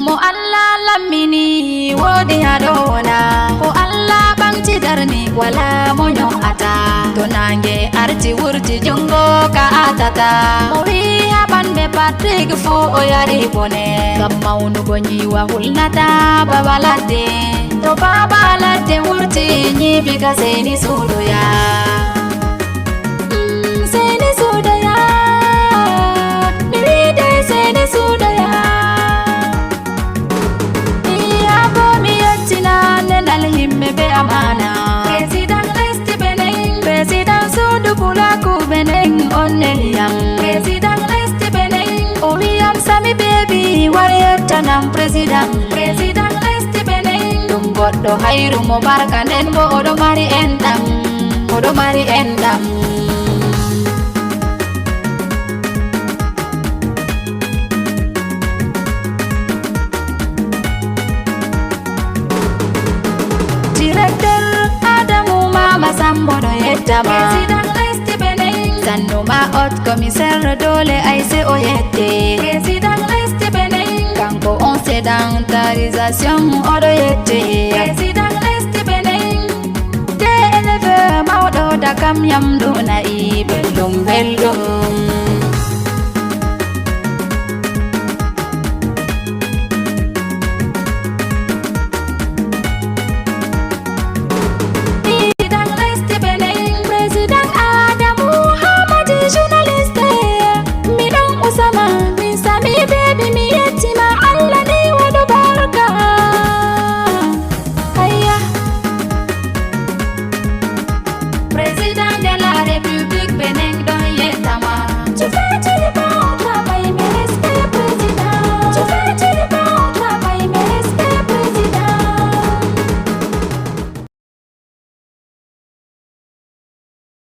mo Allah lammini wodi hadona ko Allah bangti darni wala mo ata to nange arti wurti jongo ka atata mo wi haban be patrig fo o yari bone gammaunu boni wa hulnata babalade to babalade wurti ni biga seni sudoya seni sudoya miride seni sudoya iya bomi yatina nenal himme be amana president lesti beneng president sudu kulaku beneng onneliam president lesti beneng o wiam sami baby wayetanam president lesti beneng dum goddo hayru mo barka nden bo odo mari endam director Adamu Mama Sambodo yettama president lesti beneng sannuma ot commissaire dole ayse o yette president lesti beneng kanko on sédentarisation odo yette president lesti beneng de éleveur mawɗo dakam yamɗo nayi belɗum